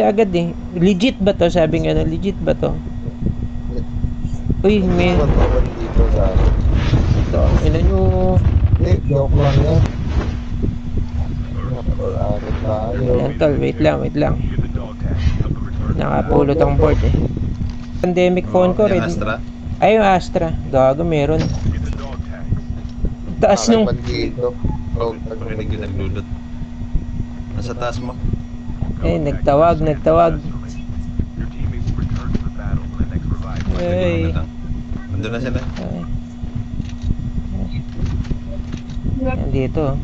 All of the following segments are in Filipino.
agad eh. Legit ba to? Sabi nga na, legit ba to? Uy, may... dito sa akin. Ito, ina nyo. Joke lang yan. Napag-aaral tayo. Ayan tol, wait lang. Nakapulot ang board eh. Pandemic phone ko rin. Astra? Ay, yung Astra. Gago, meron. Taas nung... Dito. Parinig yung naglulot. Nasa taas mo. Eh, nagtawag. Ay. Nandun na sila. Ay. Nandito.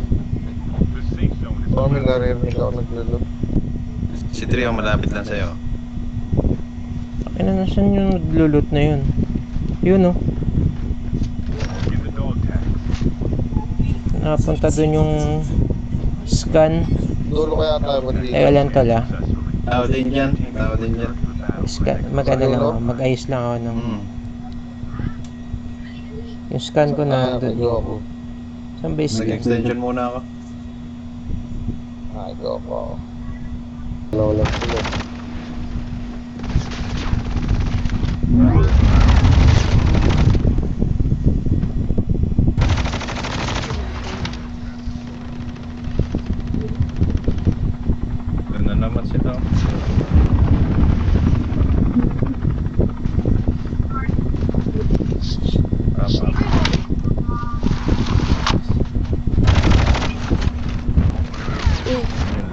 May naririnig ako naglulot. Si Trio malapit lang sa'yo. Ano na saan yung naglulot na yun? Yun oh. Napunta dun yung scan. Dulo kaya tayo bandito. Teka lang tol ah. Tao din dyan. Scan. Mag-ano lang ako. Mag-ayos lang ako ng... Yung scan ko na doon. Go. Saan ba yung scan? Nag-extension muna ako. Go ako. Low sila. Doon na naman sila.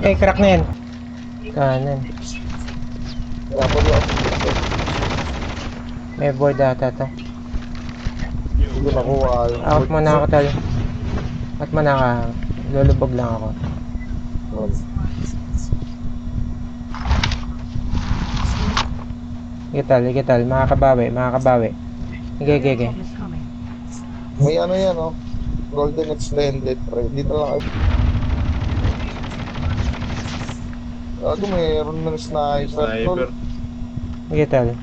Eh, crack na yan. Kanan. Dapat ako dito. May board ata to. Hindi nakuha. Out mo na ako tol. Out mo na ka. Lulubog lang ako. Sige tol. Makakabawi. Sige. May ano yan oh. Golden extended pre. Dito lang. Mayroon ng sniper. Sige tol.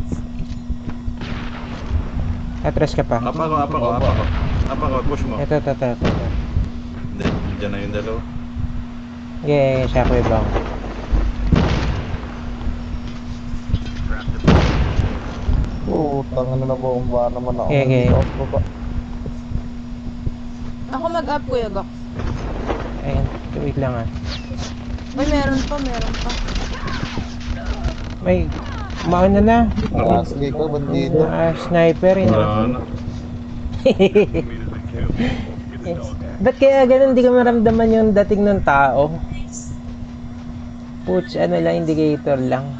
Atras ka pa. Apa ko, push mo. Ito. Hindi, dyan na yung dalawa. Sige, shockwave ako. Tangan na bomba naman ako. Okay. Ako mag-up, Kuya Gok. Ayun, wait lang ah. May meron pa. May, mauna na. Sige ko, bandito. Sniper yun. Wala na. Ba't kaya ganun, hindi ka maramdaman yung dating ng tao? Puts, ano lang, indicator lang.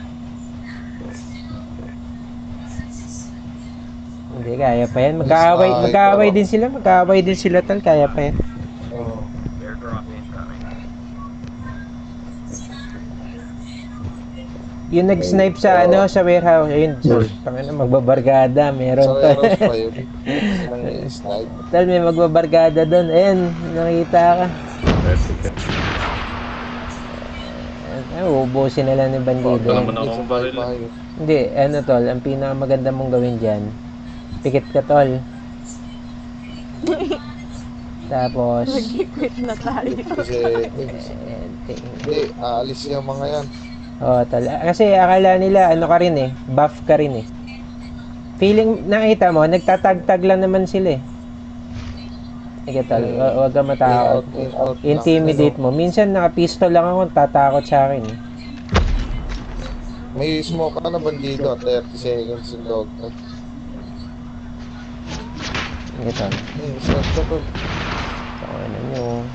Hindi, kaya pa yan. Magkaaway din sila tal, kaya pa yan. Yung nag-snipe sa sa warehouse, ayun, magbabargada, meron to. Pa yun. Snipe. Tal, may magbabargada doon. Ayun, nakita ka. Ubusin na lang ng bandido. Wala mo na akong baril. Hindi, tol, ang pinakamaganda mong gawin dyan, pikit ka tol. Tapos, Nag-quit na tayo. Kasi, hindi, aalis yung mga yan. oh, tol. Kasi akala nila, ka rin eh, buff ka rin eh. Feeling, nakita mo, nagtatag-tag lang naman sila eh. Sige tol, huwag ka matakot. Intimidate mo. Minsan naka-pistol lang ako, tatakot sa akin eh. May smoke ka na bandido, 30 seconds yung dog. Sige tol. Smoke ka to. Ano nyo.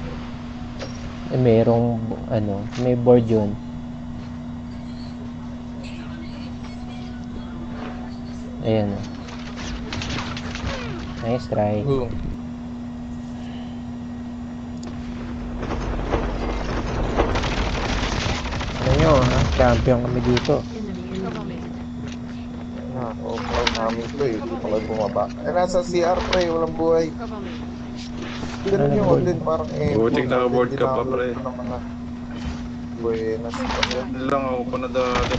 Merong, may board yun. Ayan. Nice try. Boom. Ano nyo, champion kami dito. Okay, namin to eh. Hindi pala bumaba. Nasa CR pre, walang buhay. Ganun yung din parang Butik naka-board ka pa pre. Buenas. Lang ako pa nadali.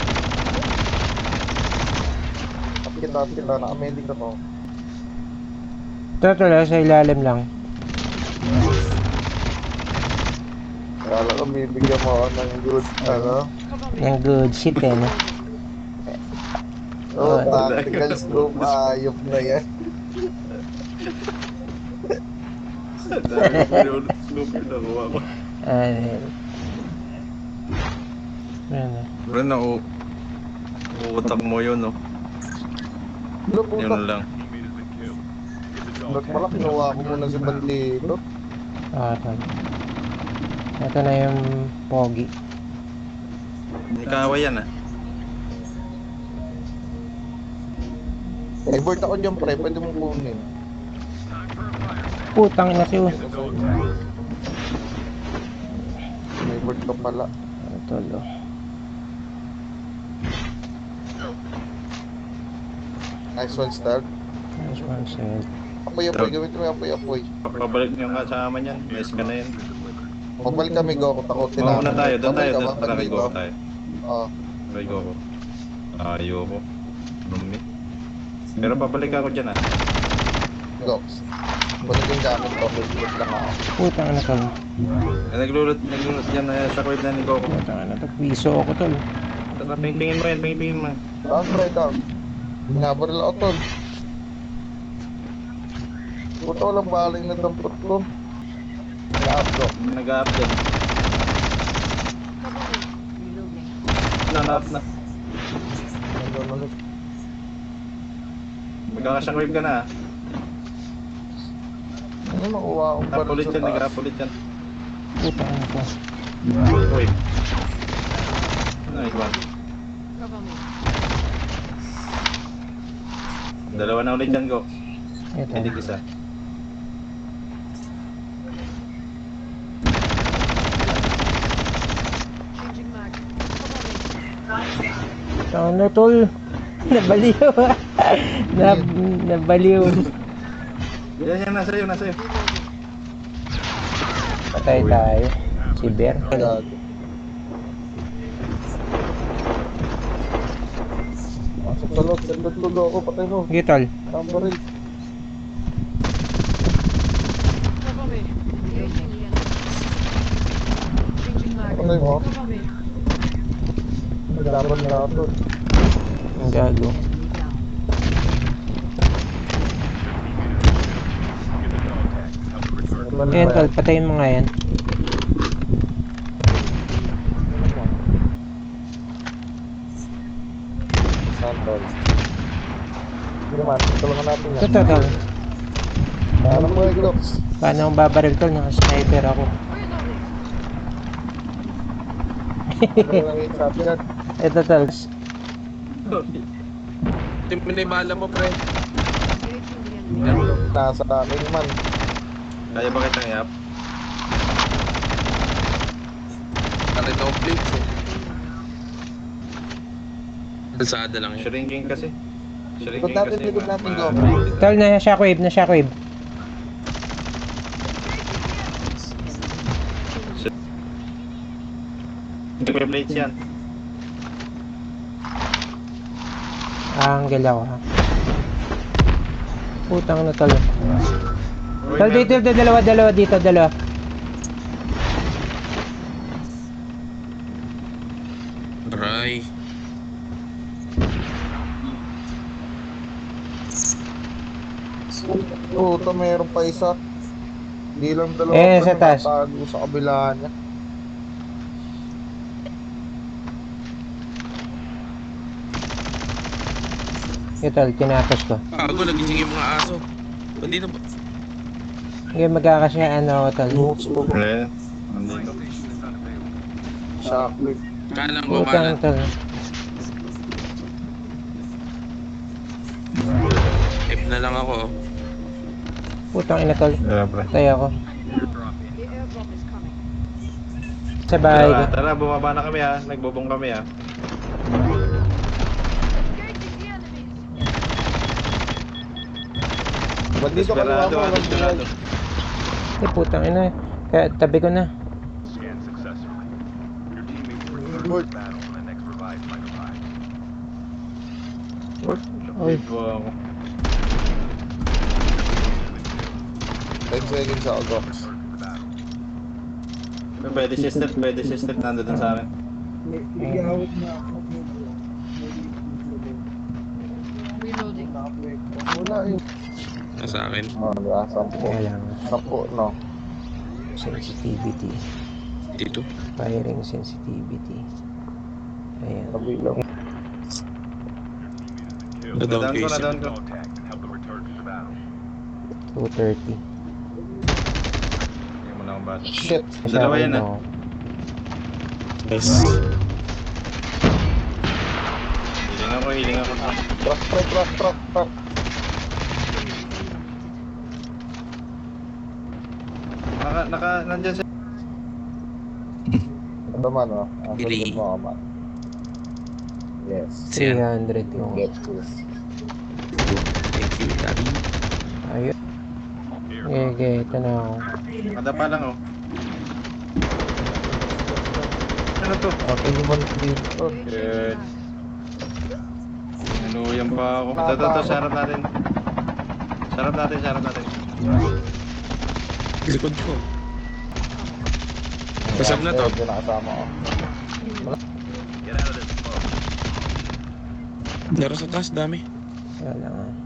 Kita naka-medic na to. Ito sa ilalim lang. Kala ko bibigyan mo ako ng good, ano? Yung good shit eh, no? Oh, Oh, tactical scope, ayop na yan. Dami ko pinulot scope yun. Nakuha ko. Ayun. Ano? Bro, uutak mo yun, no? Look, Yun utak. lang. Look pala, kinuha ko muna si Bandito. Ah, tol. Ito na yung pogi. Hindi kaaway yan, ah. Nag-board ako dyan, pre. Pwede mong kunin. Putang ina siya. May board ka pala. Ano, tol, oh. Nice one, Stag. Nice one, sir. Apoy, gawin mo yung apoy. Pabalik nyo nga sa aman yan. Nice ka na yan. Pagbalik kami, go. Takotin Mauna tayo, doon tayo. Babalik ka, Doon tayo, go tayo. Oo. May go ko. Ayoko. Lumi. Pero pabalik ako dyan, ah. Go. Balik yung gamit ko. Balik lang ako. Putang ina, tol. Naglulot dyan sa kwit na ni Goku. Putang ina, tol. Piso ako, tol. Pingpingin mo yan, pingpingin mo. Down, pre, down. Binabaril ako, tol. Puto, walang baling na dampot ko. Lahat ko. Nag-up dyan. Nanap na. Magkakasyang wave ka na, ah. Ano makuha akong baril Nag-ulit sa yan, taas? nag-ulit yan. Putang ina, tol. Wave. Nice one. Dalawa na ulit yan, go. Ito. Hindi isa. Putang ina, tol. Nabaliw. Nabaliw. Yan, nasa iyo, nasa iyo. Patay tayo. Si Bear. Gago. Pasok sa loob, sandot lulo ako, patay mo. Sige, tol. Ang baril. Patay mo. Naglaban na ako. Ang gago. Ayan, tol. Patayin mo nga yan. Santol. Hindi naman, tulungan natin yan. Ito, tol. Ano mo yung Glox? Paano akong babaril, tol? Naka-sniper ako. Ano lang yung shotgun? Ito, tol. Ito yung minimala mo, pre. Nasa amin man. Kaya ba kitang i-up? Ano ito ang plates, eh. Kalsada lang yun. Shrinking kasi. Likod natin, likod natin, go. Tol, na shockwave, na shockwave. Nagpe-plates yan. Angle ako, ha. Putang na, tol. Uy, Tol, dito, dalawa dito, dalawa. Aray. Puta, mayroon pa isa. Hindi lang dalawa Eh, pa sa taas. nakatago sa kabila niya. Ito, tol, tinapos ko. Bago, nagising yung mga aso. Hindi na ba? Hindi magkakasya, ano, tol. Wala. Nandito. Shockwave. Kalang ko, Putang, kanan. tol. F na lang ako. oh. Putang ina, tol. Tara, pre. Patay ako. Sa bahay ko. Tara, bumaba na kami, ha. Nagbubong kami, ha. Ba't dito kaliwa Desperado, ko? ha. Walang Desperado. Eh, putang ina. Kaya tabi ko na. Board. Uy. Ito ako. 10 seconds ako, Gox. Pwede si Step nandun sa akin. Reloading. Wala eh. Nasa akin. Diba? 10. Kailangan 10, no? sensitivity. Dito. Firing sensitivity. Ayan. Sabi lang. Nadown ko isa. Nadown ko. 230. Hindi mo na akong bata. Shit. Dalawa yan ah. Nice. Healing ako. Truck. Nandyan siya. Ito man, no? Pili. Sunod mo, man. Yes. 300 yung... Get this. Thank you, Daddy. Ayun. Okay, ito na ako. Madapa lang oh. Ano to? Okay, naman dito. Good. Nanuyan pa ako. Ito, sarap natin. Sarap natin. Likod ko. Basag na to. Ito nakasama ko. Laro sa taas, dami. Wala nga.